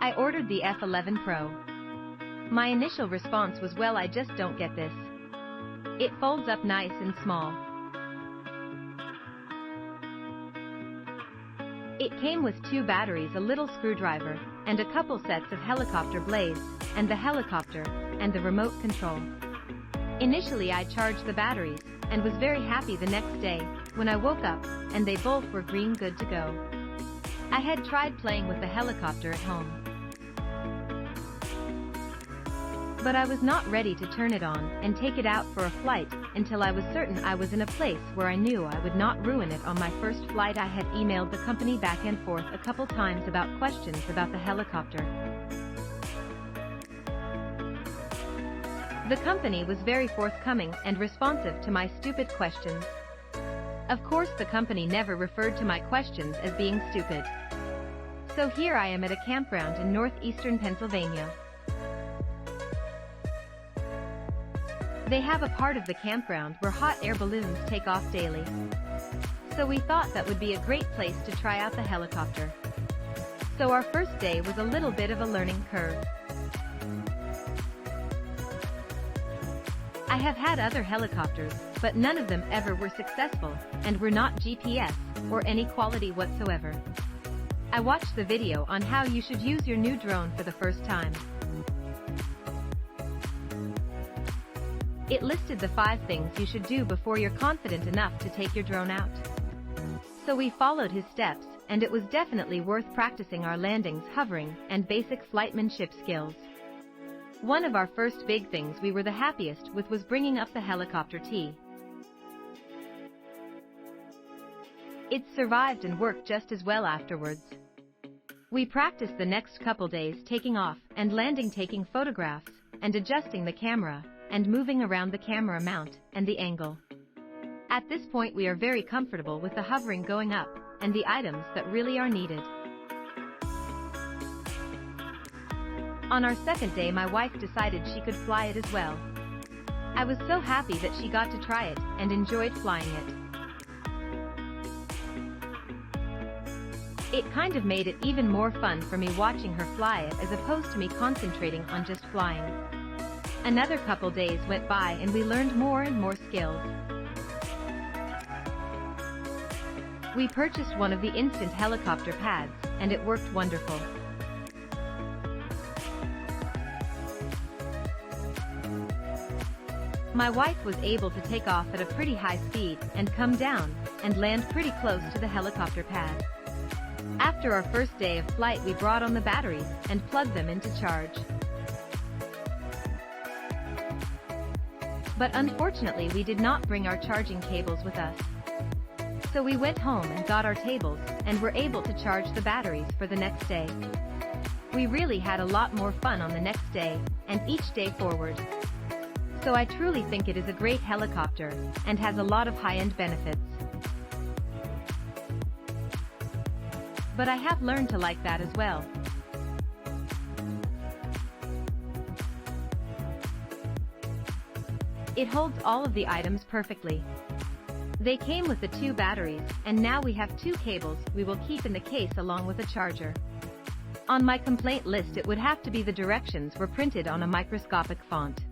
I ordered the F11 Pro. My initial response was, well, I just don't get this. It folds up nice and small. It came with 2 batteries, a little screwdriver, and a couple sets of helicopter blades, and the helicopter, and the remote control. Initially I charged the batteries, and was very happy the next day, when I woke up, and they both were green, good to go. I had tried playing with the helicopter at home, but I was not ready to turn it on and take it out for a flight until I was certain I was in a place where I knew I would not ruin it on my first flight. I had emailed the company back and forth a couple times about questions about the helicopter. The company was very forthcoming and responsive to my stupid questions. Of course, the company never referred to my questions as being stupid. So here I am at a campground in northeastern Pennsylvania. They have a part of the campground where hot air balloons take off daily. So we thought that would be a great place to try out the helicopter. So our first day was a little bit of a learning curve. I have had other helicopters, but none of them ever were successful, and were not GPS, or any quality whatsoever. I watched the video on how you should use your new drone for the first time. It listed the 5 things you should do before you're confident enough to take your drone out. So we followed his steps, and it was definitely worth practicing our landings, hovering, and basic flightmanship skills. One of our first big things we were the happiest with was bringing up the helicopter T. It survived and worked just as well afterwards. We practiced the next couple days taking off and landing, taking photographs, and adjusting the camera, and moving around the camera mount, and the angle. At this point we are very comfortable with the hovering going up, and the items that really are needed. On our second day my wife decided she could fly it as well. I was so happy that she got to try it, and enjoyed flying it. It kind of made it even more fun for me watching her fly it as opposed to me concentrating on just flying. Another couple days went by and we learned more and more skills. We purchased one of the instant helicopter pads, and it worked wonderful. My wife was able to take off at a pretty high speed, and come down, and land pretty close to the helicopter pad. After our first day of flight we brought on the batteries, and plugged them into charge. But unfortunately we did not bring our charging cables with us. So we went home and got our tables, and were able to charge the batteries for the next day. We really had a lot more fun on the next day, and each day forward. So I truly think it is a great helicopter, and has a lot of high-end benefits. But I have learned to like that as well. It holds all of the items perfectly. They came with the 2 batteries, and now we have 2 cables we will keep in the case along with a charger. On my complaint list it would have to be the directions were printed on a microscopic font.